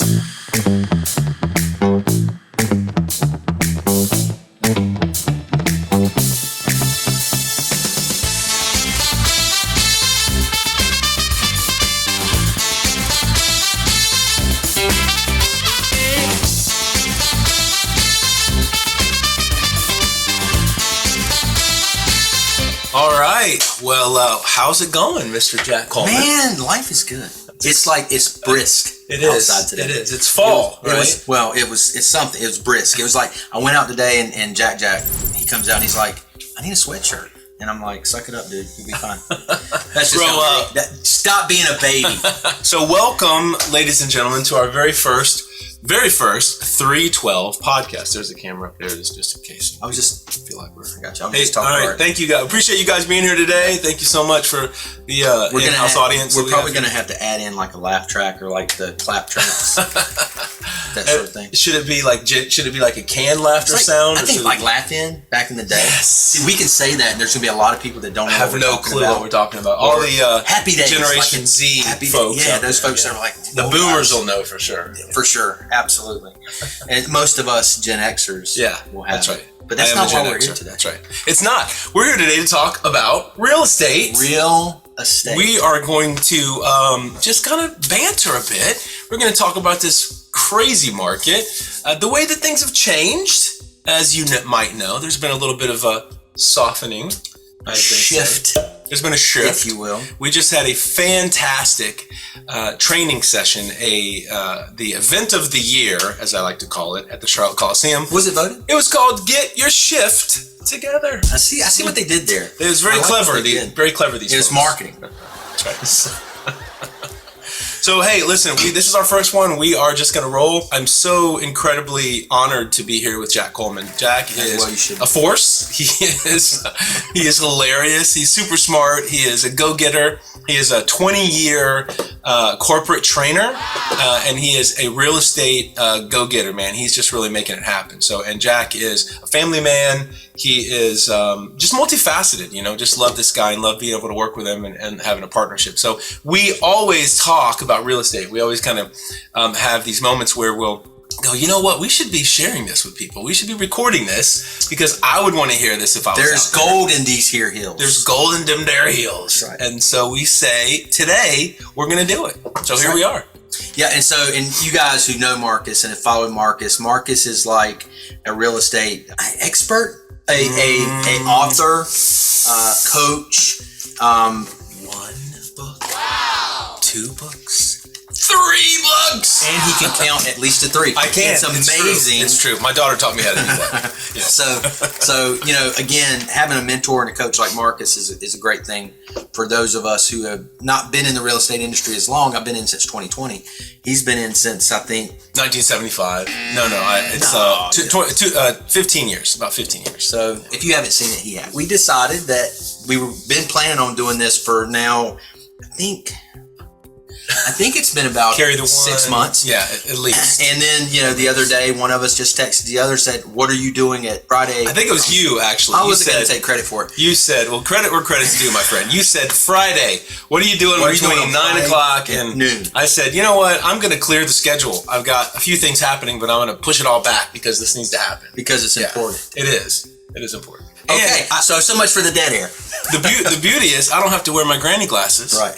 All right. Well, how's it going, Mr. Jack Coleman? Man, life is good. It's brisk. It is. Outside today. It is. It's fall, right? It's something. It was brisk. It was like I went out today and Jack, he comes out and he's like, I need a sweatshirt. And I'm like, suck it up, dude. You'll be fine. That's just Grow up. Stop being a baby. So welcome, ladies and gentlemen, to our very first 312 podcast. There's a camera up there, just in case. I feel like I got you. I'm hey, just talking. All right, thank you guys. Appreciate you guys being here today. Thank you so much for the in-house audience. We're probably going to have to add in like a laugh track or like the clap tracks, that sort of thing. Should it be like a canned laughter sound? I think like Laugh-In back in the day. Yes. See, we can say that, and there's going to be a lot of people that don't have no clue what we're talking about. All the Happy Days, Generation Z folks. Yeah, those folks that are like the boomers will know for sure. For sure, absolutely. And most of us Gen Xers, will have. That's right. But that's not why we're here today. That's right. It's not. We're here today to talk about real estate. Real estate. We are going to just kind of banter a bit. We're going to talk about this crazy market, the way that things have changed. As you might know, there's been a little bit of a softening. Shift. There's been a shift, if you will. We just had a fantastic training session, the event of the year, as I like to call it, at the Charlotte Coliseum. Was it voted? It was called "Get Your Shift Together." I see what they did there. It was very clever. Very clever. It was marketing. That's right. So hey, listen, this is our first one. We are just gonna roll. I'm so incredibly honored to be here with Jack Coleman. Jack is a force. He is hilarious. He's super smart. He is a go-getter. He is a 20-year corporate trainer, and he is a real estate go-getter, man. He's just really making it happen. And Jack is a family man. He is just multifaceted, just love this guy and love being able to work with him and having a partnership. So we always talk about real estate. We always kind of have these moments where we'll go, you know what, we should be sharing this with people. We should be recording this because I would want to hear this if I was There's out gold in these here hills. There's gold in them there hills. Right. And so we say, today, we're going to do it. So here we are. Yeah, and you guys who know Marcus and have followed Marcus is like a real estate expert. A author, coach, 1 book, 2 books, 3 books, and he can count at least to 3. I can. It's amazing. It's true. My daughter taught me how to do that. Yeah. So again, having a mentor and a coach like Marcus is a great thing for those of us who have not been in the real estate industry as long. I've been in since 2020. He's been in since, I think, 1975. It's 15 years, about 15 years. So if you haven't seen it, he has. We decided that we've been planning on doing this for now, I think it's been about 6 months. Yeah, at least. And then, the other day, one of us just texted the other, said, what are you doing at Friday? I think it was you, actually. I wasn't going to take credit for it. You said, well, credit where credit's due, my friend. You said, Friday, what are you doing between 9 o'clock and noon? I said, you know what? I'm going to clear the schedule. I've got a few things happening, but I'm going to push it all back because this needs to happen. Because it's important. It is. It is important. Okay, so much for the dead air. The beauty is I don't have to wear my granny glasses, right?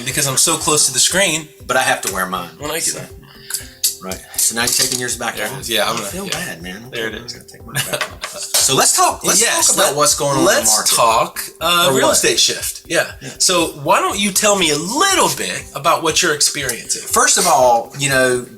Because I'm so close to the screen. But I have to wear mine when I get that. Right. So now you're taking yours back. There it is. Yeah, I feel bad, man. There it is. I'm gonna take mine back. So let's talk. Let's talk about what's going on. Let's talk real estate shift. Yeah. So why don't you tell me a little bit about what you're experiencing? First of all,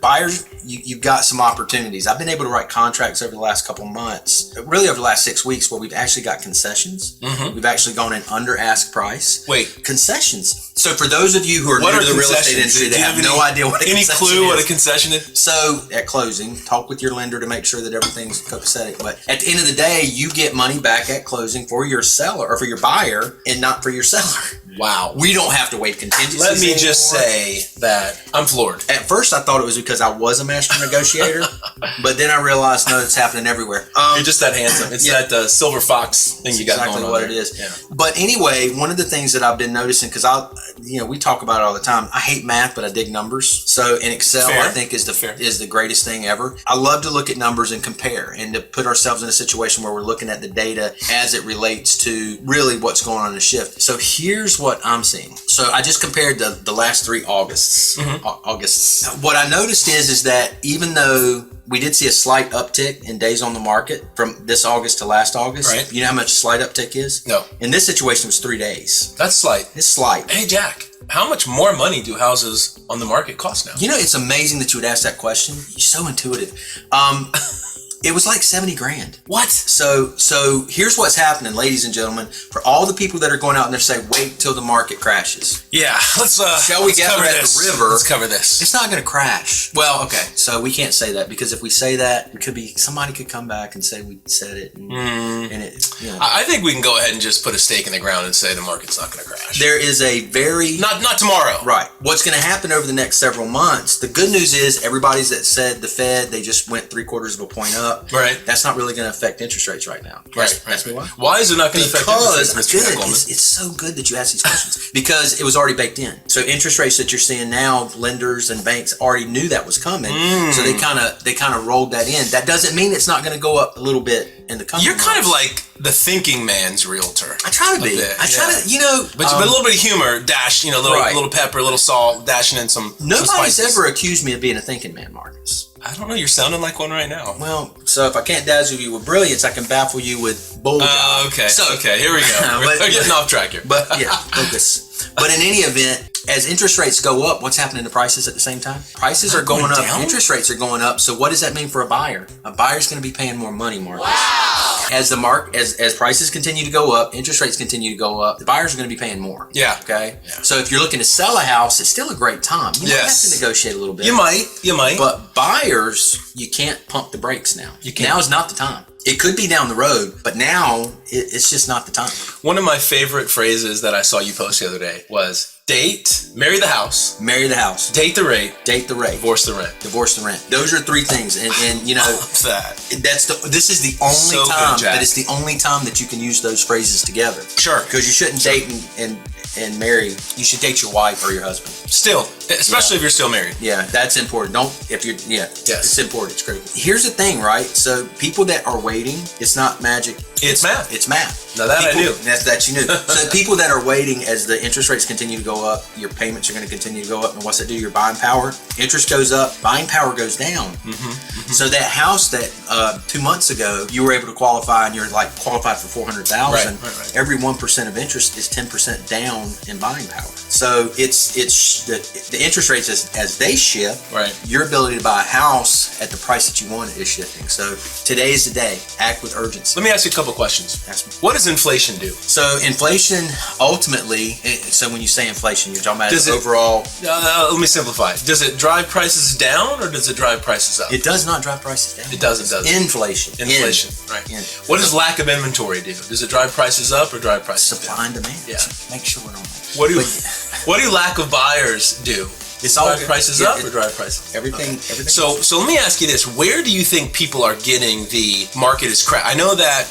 buyers, you've got some opportunities. I've been able to write contracts over the last couple months, really over the last 6 weeks, where we've actually got concessions. Mm-hmm. We've actually gone in under ask price. Wait, concessions. So for those of you who are new to the real estate industry, they have no idea what a concession is. Any clue what a concession is? So at closing, talk with your lender to make sure that everything's copacetic. But at the end of the day, you get money back at closing for your seller or for your buyer and not for your seller. Wow. We don't have to waive contingencies Let me anymore. just say that I'm floored. At first, I thought it was because I was a master negotiator, but then I realized, no, it's happening everywhere. You're just that handsome. It's that silver fox thing you got exactly going on what there. it is. Yeah. But anyway, one of the things that I've been noticing, because we talk about it all the time. I hate math, but I dig numbers. So in Excel, Fair. I think is the greatest thing ever. I love to look at numbers and compare, and to put ourselves in a situation where we're looking at the data as it relates to really what's going on in the shift. So here's what I'm seeing. So I just compared the last 3 Augusts. Augusts. What I noticed is that even though we did see a slight uptick in days on the market from this August to last August. Right. You know how much slight uptick is? No. In this situation, it was 3 days. That's slight. It's slight. Hey, Jack, how much more money do houses on the market cost now? You know, it's amazing that you would ask that question. You're so intuitive. It was like 70 grand. What? So here's what's happening, ladies and gentlemen. For all the people that are going out and they say, wait till the market crashes. Yeah, Shall we gather at the river? Let's cover this. It's not going to crash. Well, okay, so we can't say that, because if we say that, somebody could come back and say we said it, and it. You know. I think we can go ahead and just put a stake in the ground and say the market's not going to crash. There is a very not tomorrow. Right. What's going to happen over the next several months? The good news is everybody's that said the Fed, they just went 3/4 of a point up. Right. That's not really going to affect interest rates right now. Ask me why. Why is it not going to affect interest rates, Mr. Coleman? It's so good that you ask these questions because it was already baked in. So interest rates that you're seeing now, lenders and banks already knew that was coming. So they kind of rolled that in. That doesn't mean it's not going to go up a little bit in the coming You're kind months. of like the thinking man's realtor. I try to be. I try to, but a little bit of humor, dash, little pepper, a little salt, dashing in some Nobody's spices. ever accused me of being a thinking man, Marcus. I don't know. You're sounding like one right now. Well, so if I can't dazzle you with brilliance, I can baffle you with bull. Okay. Here we go. We're getting off track here. But yeah, focus. But in any event, as interest rates go up, what's happening to prices at the same time? Prices are going up. Down? Interest rates are going up. So what does that mean for a buyer? A buyer's going to be paying more money, Marcus. Wow. As prices continue to go up, interest rates continue to go up, the buyers are going to be paying more. Yeah. Okay. Yeah. So if you're looking to sell a house, it's still a great time. You might have to negotiate a little bit. You might. But buyers, you can't pump the brakes now. You can't. Now is not the time. It could be down the road, but now it's just not the time. One of my favorite phrases that I saw you post the other day was marry the house, date the rate, divorce the rent. Divorce the rent. Those are 3 things, and you know that. This is the only time good, Jack. that it's the only time that you can use those phrases together. Sure, because you shouldn't date and marry. You should date your wife or your husband. Still, especially if you're still married. Yeah, that's important. It's important. It's critical. Here's the thing, right? So people that are waiting, it's not magic. It's math. It's math. Now that I knew. That you knew. So people that are waiting, as the interest rates continue to go up, your payments are going to continue to go up. And what's that do? Your buying power. Interest goes up, buying power goes down. So that house that 2 months ago you were able to qualify, and you're like qualified for $400,000. Right. Every 1% of interest is 10% down in buying power. So it's the interest rates as they shift. Right. Your ability to buy a house at the price that you want is shifting. So today is the day. Act with urgency. Let me ask you a couple questions. Ask me. What does inflation do? So inflation, ultimately, so when you say inflation, you're talking about overall. Let me simplify. Does it drive prices down or does it drive prices up? It does not drive prices down. It doesn't. Inflation. Right. What does lack of inventory do? Does it drive prices up or drive prices down? Supply and demand. Yeah. So make sure we're on that. What do lack of buyers do? It's all drive prices up or drive prices? Everything. So let me ask you this: where do you think people are getting the market is crap? I know that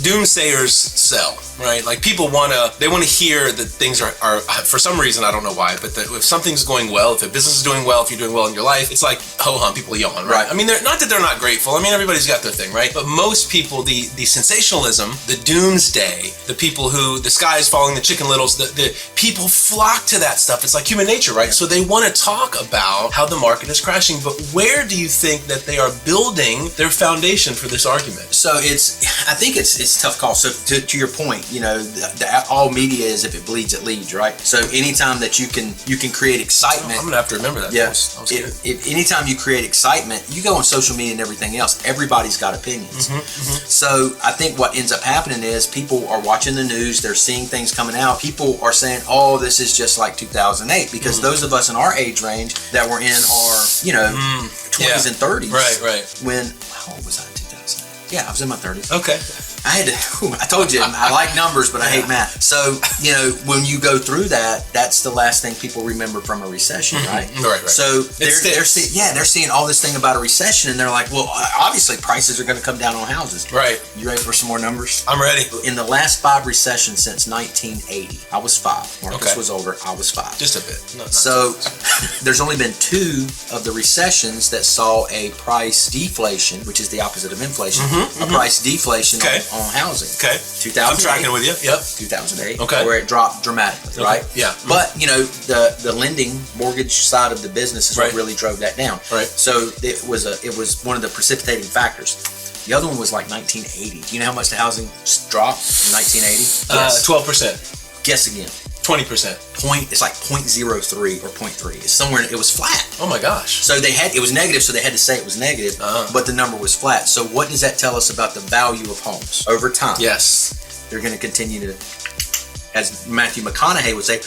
doomsayers sell, right? Like people want to hear that things are for some reason, I don't know why, but if something's going well, if a business is doing well, if you're doing well in your life, it's like ho hum, people yawn, right? I mean, not that they're not grateful. I mean, everybody's got their thing, right? But most people, the sensationalism, the doomsday, the people who the sky is falling, the chicken littles, the people flock to that stuff. It's like human nature, right? So they want to talk about how the market is crashing, but where do you think that they are building their foundation for this argument? So I think it's a tough call. So to your point, all media is if it bleeds, it leads, right? So anytime that you can create excitement, I'm gonna have to remember that. Yeah. Anytime you create excitement, you go on social media and everything else. Everybody's got opinions. So I think what ends up happening is people are watching the news. They're seeing things coming out. People are saying, "Oh, this is just like 2008," because those of us in our age range that were in our 20s and 30s. Right. How old was I in 2008? Yeah, I was in my 30s. Okay. I told you, I like numbers, but I hate math. So, when you go through that, that's the last thing people remember from a recession, right? Right. So they're seeing all this thing about a recession, and they're like, well, obviously prices are going to come down on houses. Right. You ready for some more numbers? I'm ready. In the last 5 recessions since 1980, I was 5. Marcus was older. I was 5. Just a bit. So there's only been 2 of the recessions that saw a price deflation, which is the opposite of inflation, a price deflation on housing. Okay. 2008. I'm tracking with you. Yep. 2008. Okay. Where it dropped dramatically, right? Yeah. But, the lending mortgage side of the business is what really drove that down. Right. So it was one of the precipitating factors. The other one was like 1980. Do you know how much the housing dropped in 1980? Yes. 12%. Guess again. 20%. It's like 0.03 or 0.3. It's somewhere. It was flat. Oh my gosh. So it was negative, so they had to say it was negative, but the number was flat. So what does that tell us about the value of homes over time? Yes. They're going to continue to, as Matthew McConaughey would say,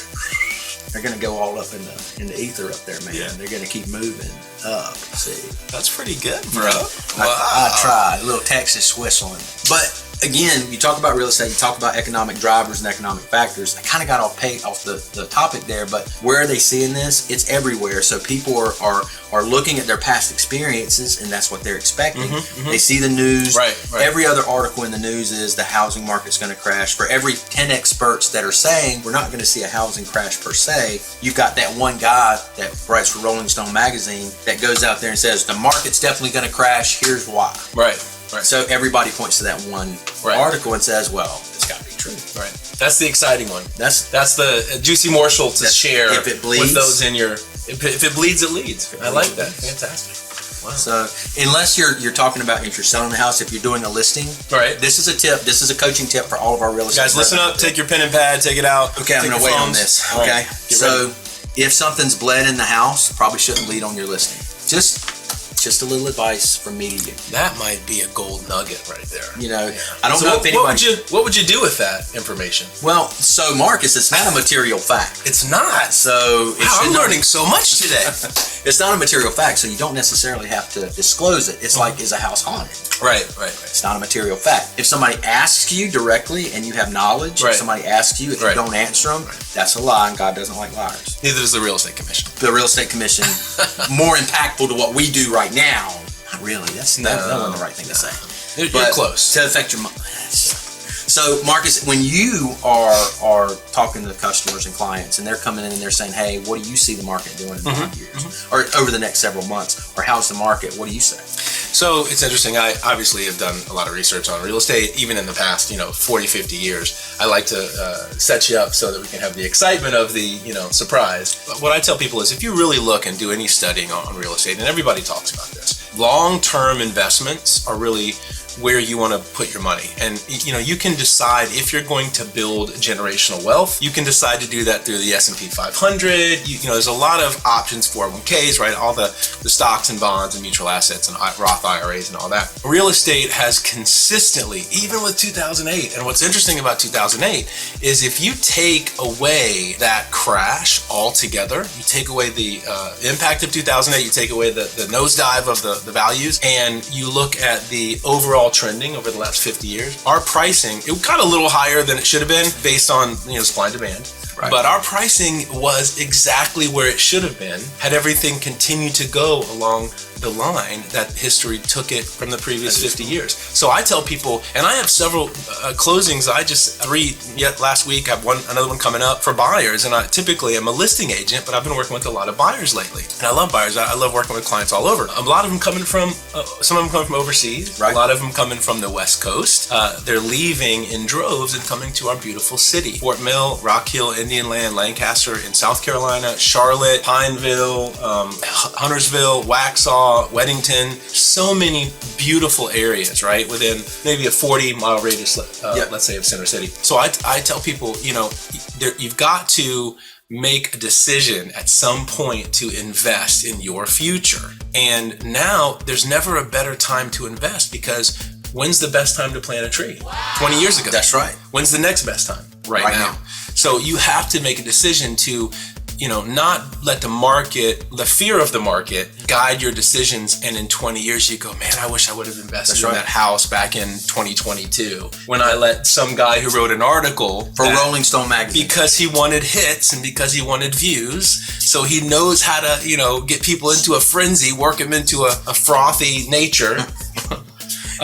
they're going to go all up in the ether up there, man. Yeah. They're going to keep moving up. See, that's pretty good, bro. Wow. I tried a little Texas whistling, but. Again, you talk about real estate, you talk about economic drivers and economic factors. I kind of got off the topic there, but where are they seeing this? It's everywhere. So people are looking at their past experiences, and that's what they're expecting. They see the news. Right. Every other article in the news is the housing market's going to crash. For every 10 experts that are saying we're not going to see a housing crash per se, you've got that one guy that writes for Rolling Stone magazine that goes out there and says the market's definitely going to crash. Here's why. Right. So everybody points to that one article and says, well, it's got to be true. Right. That's the exciting one. That's the juicy morsel to share if it bleeds, with those in your... If it bleeds, it leads. I like that. Fantastic. Wow. So unless you're talking about if you're selling the house, if you're doing a listing, right? This is a tip. This is a coaching tip for all of our real estate. Guys, listen up. Take your pen and pad. Take it out. Okay, I'm going to wait on this. Okay. Right. So if something's bled in the house, probably shouldn't lead on your listing. Just a little advice from me to you. That might be a gold nugget right there. I don't know if anybody... What would you do with that information? Well, so Marcus, it's not a material fact. It's not. So I'm learning so much today. It's not a material fact, so you don't necessarily have to disclose it. It's like, is a house haunted? Right. It's not a material fact. If somebody asks you directly and you have knowledge, if somebody asks you, if you don't answer them, that's a lie, and God doesn't like liars. Neither does the Real Estate Commission. The Real Estate Commission, more impactful to what we do right now. Not really. That wasn't the right thing to say. You're close. To affect your mind. So, Marcus, when you are talking to the customers and clients, and they're coming in and they're saying, hey, what do you see the market doing in 5 years? Or over the next several months? Or how's the market? What do you say? So, it's interesting. I obviously have done a lot of research on real estate, even in the past, 40, 50 years. I like to set you up so that we can have the excitement of the, surprise. But what I tell people is if you really look and do any studying on real estate, and everybody talks about this, long-term investments are really where you want to put your money. And you can decide if you're going to build generational wealth. You can decide to do that through the S&P 500. There's a lot of options, 401ks, right? All the stocks and bonds and mutual assets and Roth IRAs and all that. Real estate has consistently, even with 2008, and what's interesting about 2008 is if you take away that crash altogether, you take away the impact of 2008, you take away the nosedive of the values, and you look at the overall trending over the last 50 years, our pricing, it got a little higher than it should have been based on supply and demand. Right. But our pricing was exactly where it should have been had everything continued to go along the line that history took it from the previous 50 years. So I tell people, and I have several closings. I just last week. I have another one coming up for buyers, and I typically am a listing agent, but I've been working with a lot of buyers lately, and I love buyers. I love working with clients all over. A lot of them coming from, some of them coming from overseas. Right. A lot of them coming from the West Coast. They're leaving in droves and coming to our beautiful city: Fort Mill, Rock Hill, Indian Land, Lancaster in South Carolina, Charlotte, Pineville, Huntersville, Waxhaw, Weddington. So many beautiful areas, right? Within maybe a 40-mile radius, let's say, of Center City. So I tell people, you've got to make a decision at some point to invest in your future. And now there's never a better time to invest, because when's the best time to plant a tree? 20 years ago. That's right. When's the next best time? Right now. So you have to make a decision to, not let the fear of the market guide your decisions, and in 20 years you go, man, I wish I would have invested in that house back in 2022 when I let some guy who wrote an article for Rolling Stone magazine because he wanted hits and because he wanted views, so he knows how to, you know, get people into a frenzy, work them into a frothy nature.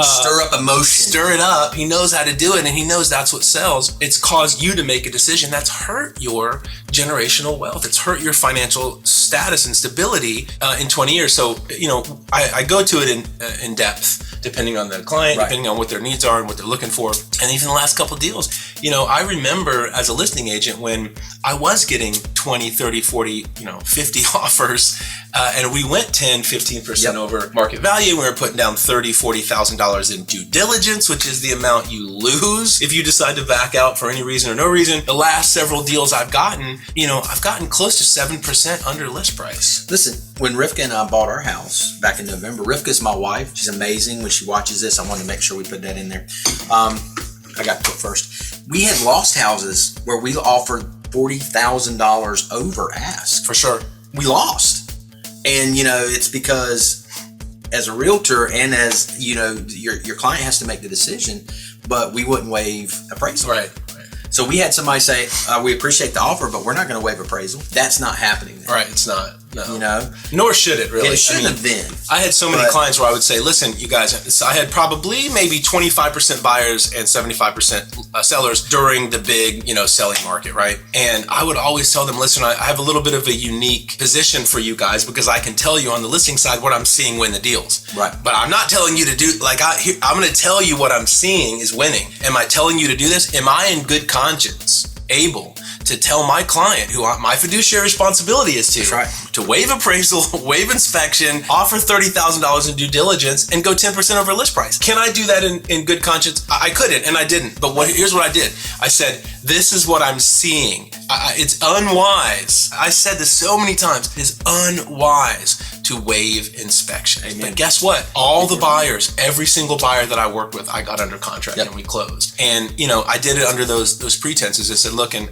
Stir up emotion. Stir it up. He knows how to do it, and he knows that's what sells. It's caused you to make a decision that's hurt your generational wealth. It's hurt your financial status and stability in 20 years. So, you know, I go to it in depth, depending on the client, depending on what their needs are and what they're looking for. And even the last couple of deals, you know, I remember as a listing agent when I was getting 20, 30, 40, you know, 50 offers, and we went 10, 15% over market value. We were putting down $30,000, $40,000 in due diligence, which is the amount you lose if you decide to back out for any reason or no reason. The last several deals I've gotten, you know, I've gotten close to 7% under list price. Listen, when Rivka and I bought our house back in November, Rivka's my wife. She's amazing. When she watches this, I wanted to make sure we put that in there. I got to put first. We had lost houses where we offered $40,000 over ask. For sure. We lost. And, you know, it's because as a realtor and as, you know, your client has to make the decision, but we wouldn't waive appraisal. Right. So we had somebody say, we appreciate the offer, but we're not going to waive appraisal. That's not happening there. Right, it's not. No. You know? Nor should it, really. It shouldn't have been. I had so many clients where I would say, listen, you guys, I had probably maybe 25% buyers and 75% sellers during the big, you know, selling market, right? And I would always tell them, listen, I have a little bit of a unique position for you guys because I can tell you on the listing side what I'm seeing win the deals. Right. But I'm not telling you to do, like, I'm going to tell you what I'm seeing is winning. Am I telling you to do this? Am I in good conscience able to tell my client, who my fiduciary responsibility is to waive appraisal, waive inspection, offer $30,000 in due diligence, and go 10% over list price? Can I do that in good conscience? I couldn't, and I didn't. But here's what I did. I said, this is what I'm seeing. It's unwise. I said this so many times. It's unwise to waive inspection. Amen. But guess what? All the buyers, every single buyer that I worked with, I got under contract and we closed. And, you know, I did it under those pretenses. I said, look, and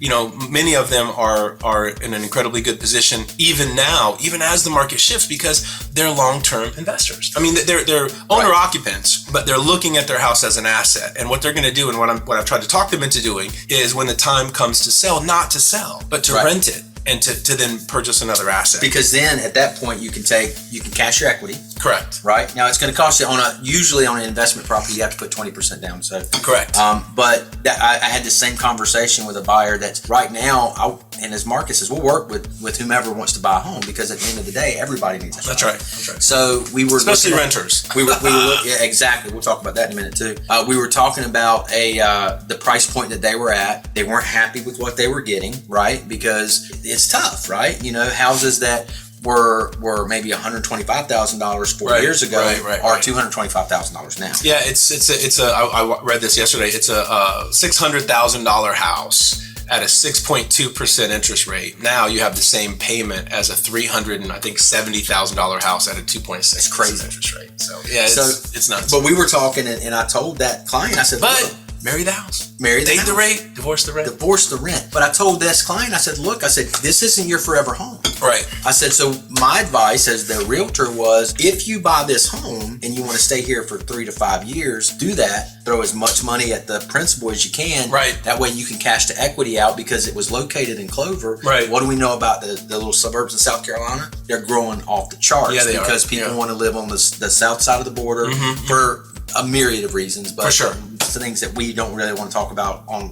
you know, many of them are in an incredibly good position even now, even as the market shifts, because they're long-term investors. I mean, they're owner-occupants, but they're looking at their house as an asset. And what they're going to do, and what I've tried to talk them into doing, is when the time comes to sell, not to sell, but to rent it. And to then purchase another asset. Because then at that point you can cash your equity. Correct. Right? Now it's going to cost you usually on an investment property you have to put 20% down. So correct. But I had the same conversation with a buyer that's right now, and as Marcus says, we'll work with whomever wants to buy a home, because at the end of the day, everybody needs a home. That's right. So we were especially renters. We were yeah, exactly. We'll talk about that in a minute too. We were talking about the price point that they were at. They weren't happy with what they were getting, right? Because it's tough, right? You know, houses that were maybe $125,000 4 years ago are $225,000 now. Yeah, it's a. I read this yesterday. It's a $600,000 house at a 6.2% interest rate. Now you have the same payment as a $370,000 house at a 2.6%. It's crazy interest rate. So yeah, it's nuts. But we were talking, and I told that client, I said, but marry the house. Date the rate, divorce the rent. Divorce the rent. But I told this client, I said, look, this isn't your forever home. Right. I said, so my advice as the realtor was, if you buy this home and you want to stay here for 3 to 5 years, do that. Throw as much money at the principal as you can. Right. That way you can cash the equity out, because it was located in Clover. Right. What do we know about the little suburbs in South Carolina? They're growing off the charts. Yeah, they because people want to live on the south side of the border for a myriad of reasons. But for sure. The things that we don't really want to talk about on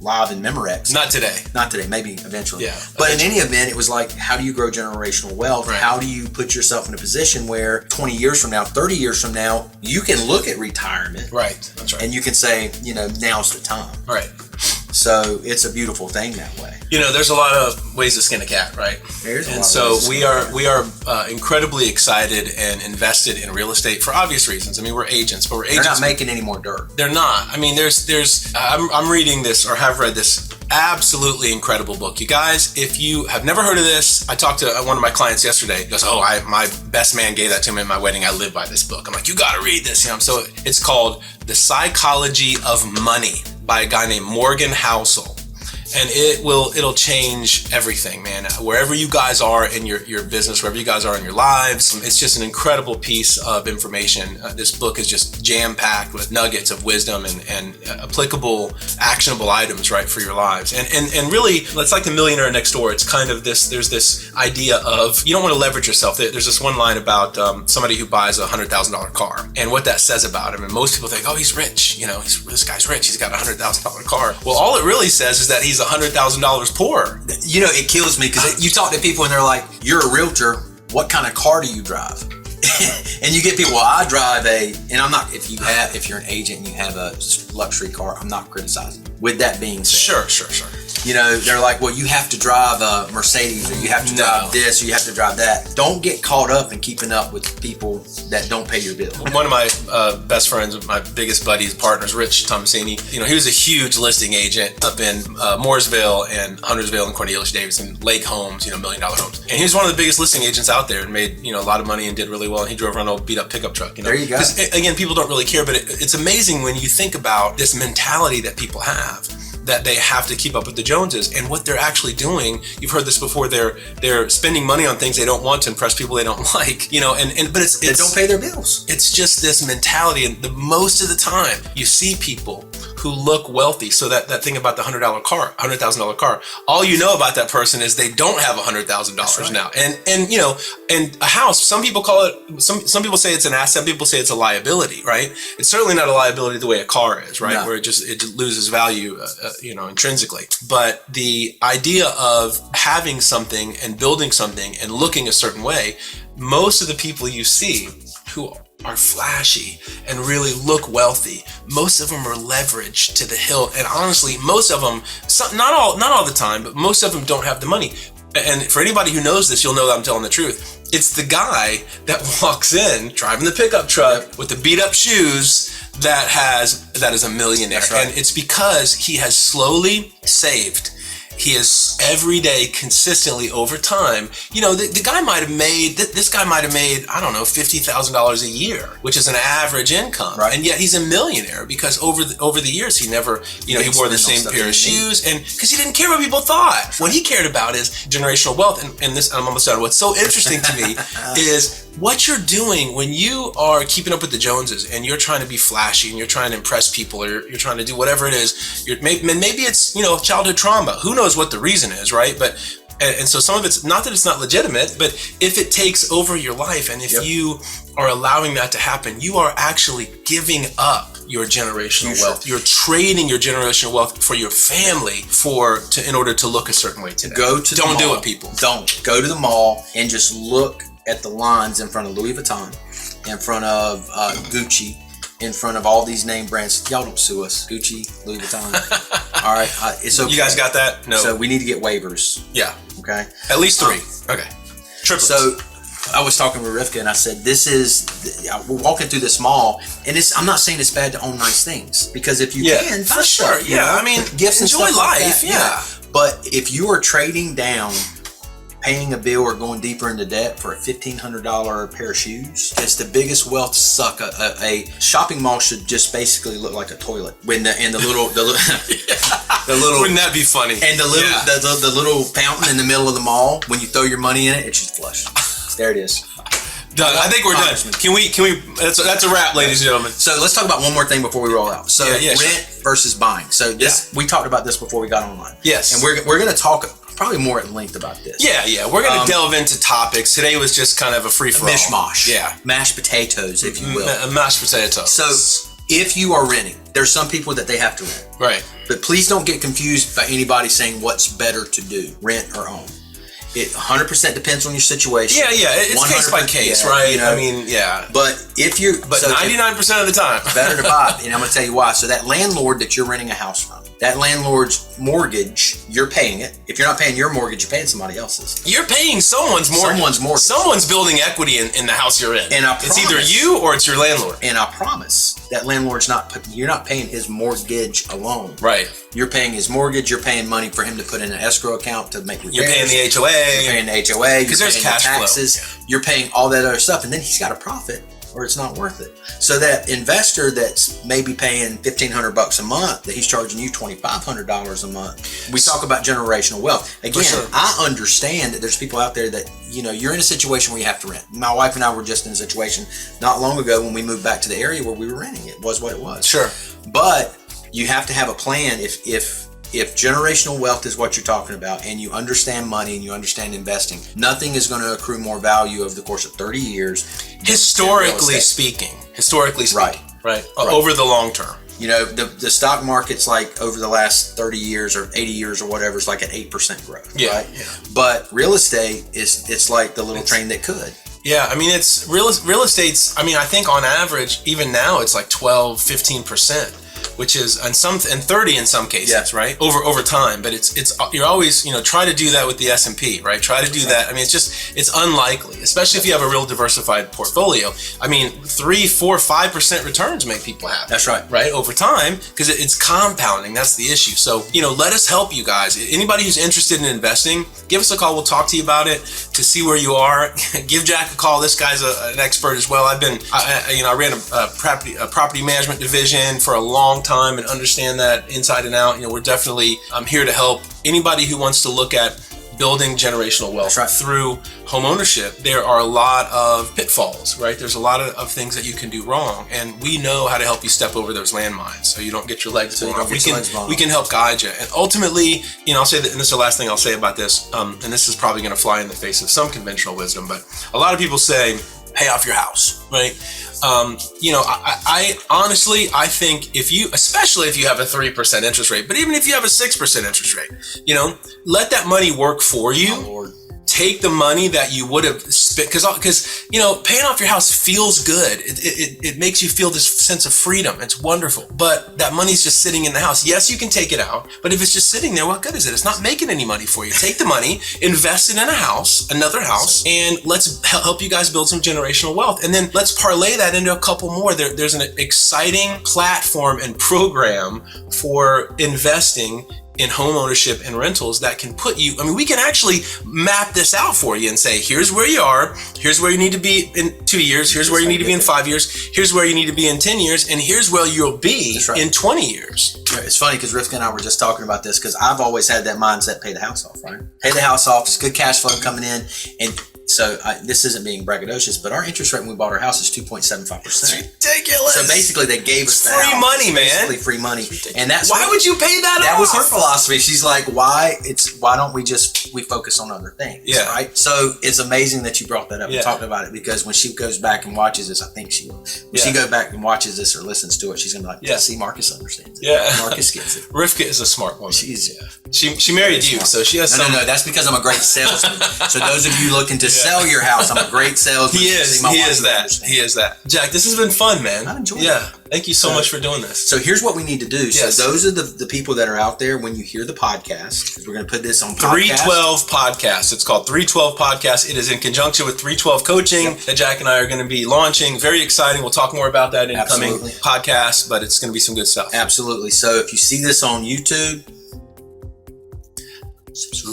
live in Memorex. Not today. Maybe eventually. Yeah. But in any event, it was like, how do you grow generational wealth? Right. How do you put yourself in a position where 20 years from now, 30 years from now, you can look at retirement. Right. That's right. And you can say, you know, now's the time. Right. So it's a beautiful thing that way. You know, there's a lot of ways to skin a cat, right? And so we are incredibly excited and invested in real estate for obvious reasons. I mean, we're agents, but They're not making any more dirt. They're not. I mean, I'm reading this, or have read this absolutely incredible book. You guys, if you have never heard of this, I talked to one of my clients yesterday. He goes, my best man gave that to me at my wedding. I live by this book. I'm like, you got to read this. You know, so it's called The Psychology of Money by a guy named Morgan Housel. and it'll change everything, man. Wherever you guys are in your business, wherever you guys are in your lives, it's just an incredible piece of information. This book is just jam-packed with nuggets of wisdom and applicable, actionable items, right, for your lives. And really, it's like The Millionaire Next Door. It's kind of there's this idea of you don't want to leverage yourself. There's this one line about somebody who buys a $100,000 car and what that says about him. And most people think, oh, he's rich. This guy's rich. He's got a $100,000 car. Well, all it really says is that he's $100,000 poor. It kills me because you talk to people and they're like, you're a realtor. What kind of car do you drive? And you get people, well, I drive and I'm not, if you're an agent and you have a luxury car, I'm not criticizing. With that being said. Sure. They're like, well, you have to drive a Mercedes, or you have to drive this, or you have to drive that. Don't get caught up in keeping up with people that don't pay your bill. One of my best friends, my biggest buddies, partners, Rich Tomasini, he was a huge listing agent up in Mooresville and Huntersville and Cornelius Davidson, Lake Homes, $1 million homes. And he was one of the biggest listing agents out there and made, a lot of money and did really well. And he drove around an old beat up pickup truck. There you go. Because again, people don't really care, but it's amazing when you think about this mentality that people have, that they have to keep up with the Joneses, and what they're actually doing. You've heard this before. They're spending money on things they don't want to impress people they don't like. But it's they don't pay their bills. It's just this mentality, and most of the time you see people who look wealthy. So that thing about the $100,000 car. All you know about that person is they don't have $100,000 now, and a house. Some people call it. Some people say it's an asset. Some people say it's a liability. Right? It's certainly not a liability the way a car is. Right? No. Where it loses value. Intrinsically. But the idea of having something and building something and looking a certain way, most of the people you see who are flashy and really look wealthy, most of them are leveraged to the hilt. And honestly, most of them, not all the time, but most of them don't have the money. And for anybody who knows this, you'll know that I'm telling the truth. It's the guy that walks in driving the pickup truck with the beat up shoes that is a millionaire. That's right. And it's because he has slowly saved. He is every day, consistently over time. The guy might have made, this guy might have made, I don't know, $50,000 a year, which is an average income. Right. And yet he's a millionaire because over the years, he never, he wore the same pair of shoes, and because he didn't care what people thought. What he cared about is generational wealth. And this, I'm almost done. What's so interesting to me is what you're doing when you are keeping up with the Joneses and you're trying to be flashy and you're trying to impress people, or you're trying to do whatever it is. Maybe it's, childhood trauma. Who knows what the reason is, right? But and so some of it's not that it's not legitimate, but if it takes over your life and if you are allowing that to happen, you are actually giving up your generational wealth. You're trading your generational wealth for your family in order to look a certain way today. Don't do it, people. Don't go to the mall and just look at the lines in front of Louis Vuitton, in front of Gucci, in front of all these name brands. Y'all don't sue us. Gucci, Louis Vuitton. All right, it's okay. You guys got that? No. So we need to get waivers. Yeah. Okay. At least 3. Okay. Triplets. So I was talking with Rivka and I said, we're walking through this mall, and I'm not saying it's bad to own nice things, because if you can, for sure. I mean, gifts and enjoy stuff life. Like that, But if you are trading down, paying a bill, or going deeper into debt for a $1,500 pair of shoes, it's the biggest wealth suck. A shopping mall should just basically look like a toilet. Wouldn't that be funny? And the little fountain in the middle of the mall, when you throw your money in it, it should flush. There it is. Done. I think we're done. Can we? That's a wrap, ladies and gentlemen. So let's talk about one more thing before we roll out. So rent versus buying. So we talked about this before we got online. Yes. And we're going to talk probably more at length about this. Yeah. We're going to delve into topics. Today was just kind of a free-for-all. Mishmash. Yeah. Mashed potatoes, if you will. Mashed potatoes. So if you are renting, there's some people that they have to rent. Right. But please don't get confused by anybody saying what's better to do, rent or own. It 100% depends on your situation. Yeah. It's case by case, right? I mean, But if you're... But 99% of the time. Better to buy. And I'm going to tell you why. So that landlord that you're renting a house from, that landlord's mortgage, you're paying it. If you're not paying your mortgage, you're paying somebody else's. You're paying someone's mortgage. Someone's building equity in the house you're in. And it's either you or it's your landlord. And I promise that landlord's you're not paying his mortgage alone. Right. You're paying his mortgage. You're paying money for him to put in an escrow account to make repairs. You're paying the HOA. You're paying the HOA. Because there's cash taxes. flow. You're paying all that other stuff. And then he's got a profit. or it's not worth it. So that investor that's maybe paying $1,500 a month, that he's charging you $2,500 a month. We talk about generational wealth. Again, I understand that there's people out there that, you're in a situation where you have to rent. My wife and I were just in a situation not long ago when we moved back to the area where we were renting. It was what it was. Sure. But you have to have a plan if generational wealth is what you're talking about, and you understand money and you understand investing, nothing is going to accrue more value over the course of 30 years. Historically speaking. Right. Over the long term. The stock market's like over the last 30 years or 80 years or whatever is like an 8% growth. Yeah. Right? Yeah. But real estate it's like the little train that could. Yeah, I mean, it's real estate's, I think on average, even now, it's like 12, 15%. Which is and 30 in some cases, right? Over time, but it's you're always try to do that with the S&P, right? Try to do that. It's unlikely, especially if you have a real diversified portfolio. 3, 4, 5% returns make people happy. That's right, right? Over time, because it's compounding. That's the issue. So let us help you guys. Anybody who's interested in investing, give us a call. We'll talk to you about it to see where you are. Give Jack a call. This guy's an expert as well. I ran a property management division for a long time and understand that inside and out. We're definitely here to help anybody who wants to look at building generational wealth through home ownership. There are a lot of pitfalls, right? There's a lot of things that you can do wrong, and we know how to help you step over those landmines so you don't get your legs blown off. We can help guide you, and ultimately, I'll say that, and this is the last thing I'll say about this, and this is probably going to fly in the face of some conventional wisdom, but a lot of people say, pay off your house, right? I honestly, I think especially if you have a 3% interest rate, but even if you have a 6% interest rate, let that money work for you. Oh, Lord. Take the money that you would have spent, because paying off your house feels good. It makes you feel this sense of freedom. It's wonderful. But that money's just sitting in the house. Yes, you can take it out, but if it's just sitting there, what good is it? It's not making any money for you. Take the money, invest it in another house, and let's help you guys build some generational wealth. And then let's parlay that into a couple more. There's an exciting platform and program for investing in home ownership and rentals that can put you, we can actually map this out for you and say, here's where you are, here's where you need to be in 2 years, here's where you need to be in 5 years, here's where you need to be in 10 years, and here's where you'll be in 20 years. It's funny because Rivka and I were just talking about this because I've always had that mindset, pay the house off, right? Pay the house off, it's good cash flow coming in, and so this isn't being braggadocious, but our interest rate when we bought our house is 2.75%. It's ridiculous. So basically, they gave us free money, man. Basically free money, and that's why would you pay that off? That was her philosophy. She's like, why don't we focus on other things? Yeah. Right. So it's amazing that you brought that up and talked about it, because when she goes back and watches this, I think she will. When she goes back and watches this or listens to it, she's gonna be like, see, Marcus understands it. Yeah. Marcus gets it. Rivka is a smart woman. She married you, so she has No, that's because I'm a great salesman. So those of you looking to sell your house, I'm a great salesman. He is that. Jack, this has been fun, man. I enjoyed it. Thank you so much for doing this. So here's what we need to do. Yes. So those are the people that are out there when you hear the podcast, because we're going to put this on podcast. 312 Podcast. It's called 312 Podcast. It is in conjunction with 312 Coaching that Jack and I are going to be launching. Very exciting. We'll talk more about that in coming podcasts, but it's going to be some good stuff. Absolutely. So if you see this on YouTube,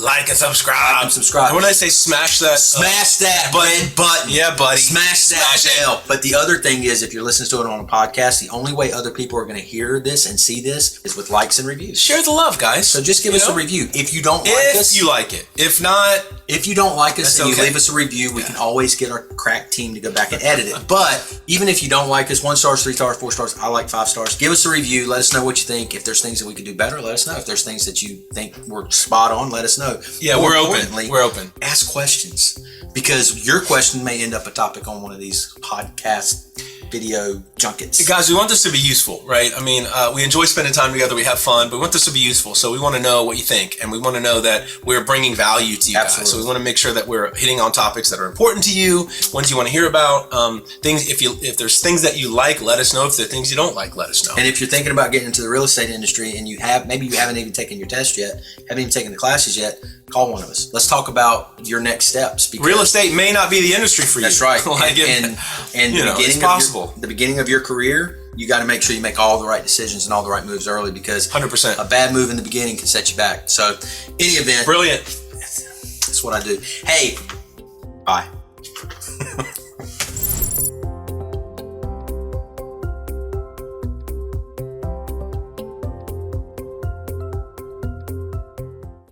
like and subscribe. And when I say smash that red button. Yeah, buddy. Smash that bell. But the other thing is, if you're listening to it on a podcast, the only way other people are going to hear this and see this is with likes and reviews. Share the love, guys. So just give us a review. If you don't like us. If you like it. If not. If you don't like us and you leave us a review, we can always get our crack team to go back and edit it. But even if you don't like us, 1 star, 3 stars, 4 stars, I like 5 stars. Give us a review. Let us know what you think. If there's things that we could do better, let us know. If there's things that you think were spot on, let us know. Yeah, we're open. We're open. Ask questions, because your question may end up a topic on one of these podcast video junkets. Guys, we want this to be useful, right? We enjoy spending time together. We have fun, but we want this to be useful. So we want to know what you think, and we want to know that we're bringing value to you guys. So we want to make sure that we're hitting on topics that are important to you, ones you want to hear about. Things, if there's things that you like, let us know. If there are things you don't like, let us know. And if you're thinking about getting into the real estate industry and maybe you haven't even taken your test yet, haven't even taken the classes yet, call one of us. Let's talk about your next steps. Because real estate may not be the industry for you. That's right. The beginning of your career, you got to make sure you make all the right decisions and all the right moves early, because 100%. A bad move in the beginning can set you back. So, any event, brilliant. That's what I do. Hey, bye.